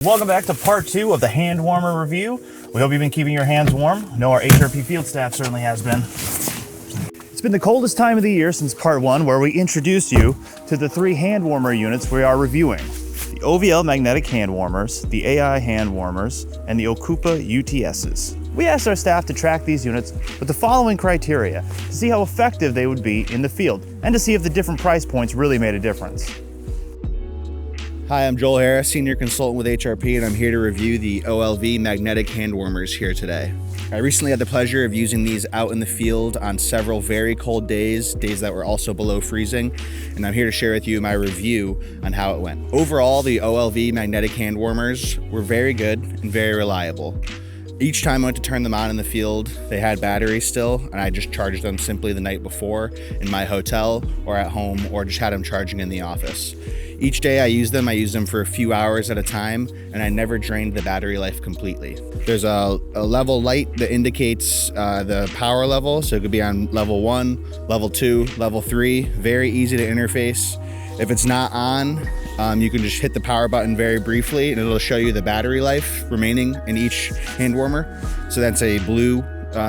Welcome back to part 2 of the hand warmer review. We hope you've been keeping your hands warm. I know our HRP field staff certainly has been. It's been the coldest time of the year since part 1, where we introduced you to the 3 hand warmer units we are reviewing. The OVL magnetic hand warmers, the AI hand warmers, and the Okupa UTSs. We asked our staff to track these units with the following criteria to see how effective they would be in the field and to see if the different price points really made a difference. Hi, I'm Joel Harris, Senior Consultant with HRP, and I'm here to review the OLV magnetic hand warmers here today. I recently had the pleasure of using these out in the field on several very cold days that were also below freezing, and I'm here to share with you my review on how it went. Overall, the OLV magnetic hand warmers were very good and very reliable. Each time I went to turn them on in the field, they had batteries still, and I just charged them simply the night before in my hotel or at home, or just had them charging in the office. Each day I used them for a few hours at a time, and I never drained the battery life completely. There's a level light that indicates the power level, so it could be on level 1, level 2, level 3, very easy to interface. If it's not on, you can just hit the power button very briefly and it'll show you the battery life remaining in each hand warmer. So that's a blue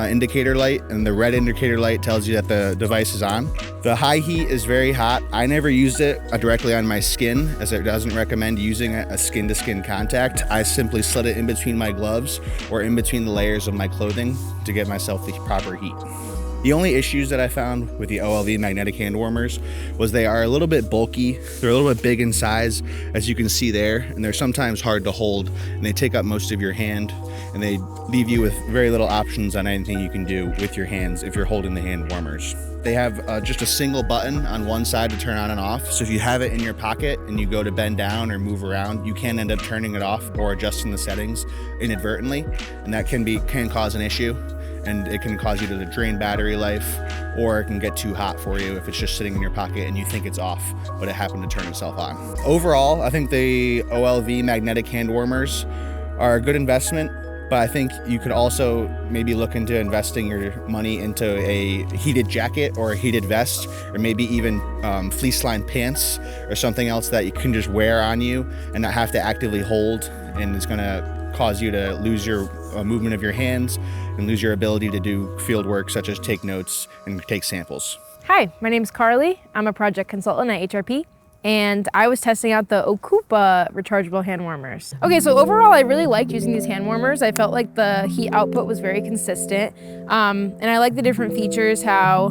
indicator light, and the red indicator light tells you that the device is on. The high heat is very hot. I never used it directly on my skin, as it doesn't recommend using a skin-to-skin contact. I simply slid it in between my gloves or in between the layers of my clothing to give myself the proper heat. The only issues that I found with the OLV magnetic hand warmers was they are a little bit bulky. They're a little bit big in size, as you can see there, and they're sometimes hard to hold, and they take up most of your hand, and they leave you with very little options on anything you can do with your hands if you're holding the hand warmers. They have just a single button on one side to turn on and off, so if you have it in your pocket and you go to bend down or move around, you can end up turning it off or adjusting the settings inadvertently, and that can cause an issue. And it can cause you to drain battery life, or it can get too hot for you if it's just sitting in your pocket and you think it's off, but it happened to turn itself on. Overall, I think the OLV magnetic hand warmers are a good investment, but I think you could also maybe look into investing your money into a heated jacket or a heated vest, or maybe even fleece-lined pants or something else that you can just wear on you and not have to actively hold, and it's gonna cause you to lose your movement of your hands and lose your ability to do field work such as take notes and take samples. Hi, my name's Carly. I'm a project consultant at HRP, and I was testing out the Okupa rechargeable hand warmers. Okay, so overall I really liked using these hand warmers. I felt like the heat output was very consistent, and I like the different features, how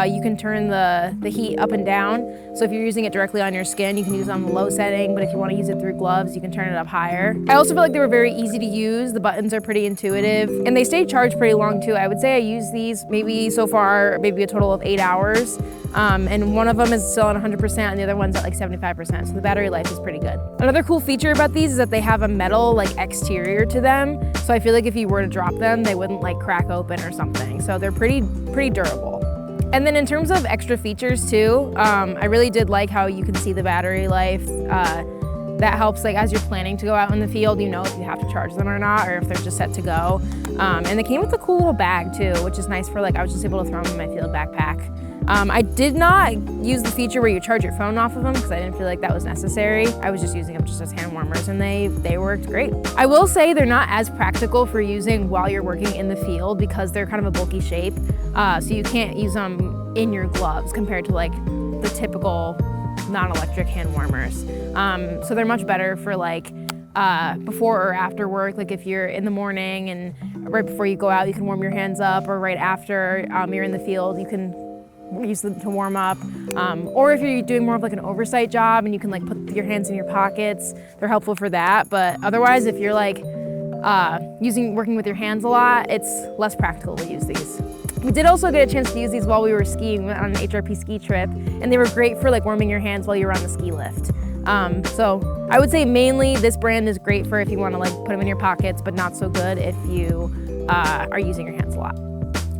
you can turn the heat up and down. So if you're using it directly on your skin, you can use it on the low setting, but if you want to use it through gloves, you can turn it up higher. I also feel like they were very easy to use. The buttons are pretty intuitive, and they stay charged pretty long too. I would say I used these maybe so far, maybe a total of 8 hours. And one of them is still at 100% and the other one's at like 75%, so the battery life is pretty good. Another cool feature about these is that they have a metal like exterior to them, so I feel like if you were to drop them, they wouldn't like crack open or something, so they're pretty durable. And then in terms of extra features too, I really did like how you can see the battery life. That helps, like, as you're planning to go out in the field, you know if you have to charge them or not, or if they're just set to go. And they came with a cool little bag too, which is nice for, like, I was just able to throw them in my field backpack. I did not use the feature where you charge your phone off of them because I didn't feel like that was necessary. I was just using them just as hand warmers, and they worked great. I will say they're not as practical for using while you're working in the field because they're kind of a bulky shape. So you can't use them in your gloves compared to like the typical non-electric hand warmers. So they're much better for like before or after work. Like if you're in the morning and right before you go out, you can warm your hands up, or right after you're in the field, you can use them to warm up. Or if you're doing more of like an oversight job and you can like put your hands in your pockets, they're helpful for that. But otherwise, if you're like working with your hands a lot, it's less practical to use these. We did also get a chance to use these while we were skiing on an HRP ski trip, and they were great for like warming your hands while you were on the ski lift. So I would say mainly this brand is great for if you want to like put them in your pockets, but not so good if you are using your hands a lot.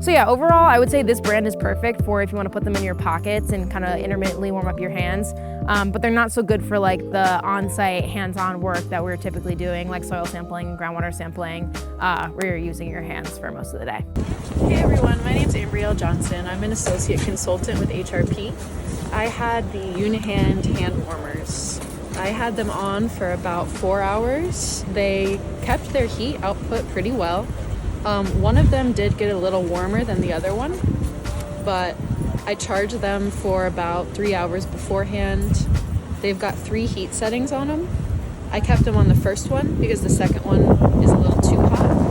So yeah, overall, I would say this brand is perfect for if you want to put them in your pockets and kind of intermittently warm up your hands. But they're not so good for like the on-site hands-on work that we're typically doing, like soil sampling, groundwater sampling, where you're using your hands for most of the day. Hey everyone, my name's Ambrielle Johnson. I'm an associate consultant with HRP. I had the Unihand hand warmers. I had them on for about 4 hours. They kept their heat output pretty well. One of them did get a little warmer than the other one, but I charged them for about 3 hours beforehand. They've got 3 heat settings on them. I kept them on the first one because the second one is a little too hot.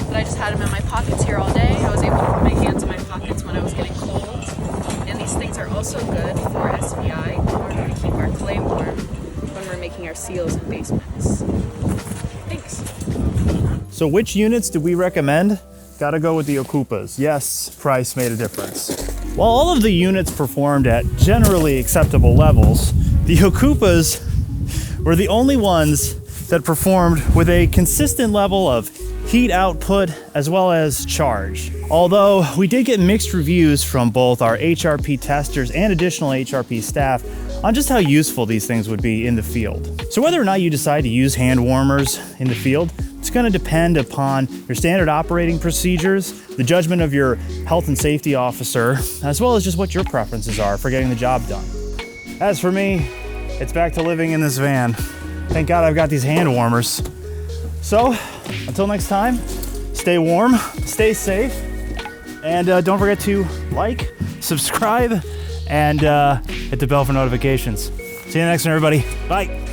But I just had them in my pockets here all day. I was able to put my hands in my pockets when I was getting cold. And these things are also good for SVI in order to keep our clay warm when we're making our seals in basements. Thanks. So which units do we recommend? Gotta go with the Okupas. Yes, price made a difference. While all of the units performed at generally acceptable levels, the Okupas were the only ones that performed with a consistent level of heat output as well as charge. Although we did get mixed reviews from both our HRP testers and additional HRP staff on just how useful these things would be in the field. So whether or not you decide to use hand warmers in the field, it's going to depend upon your standard operating procedures, the judgment of your health and safety officer, as well as just what your preferences are for getting the job done. As for me, it's back to living in this van. Thank God I've got these hand warmers. So, until next time, stay warm, stay safe, and don't forget to like, subscribe, and hit the bell for notifications. See you next one, everybody. Bye.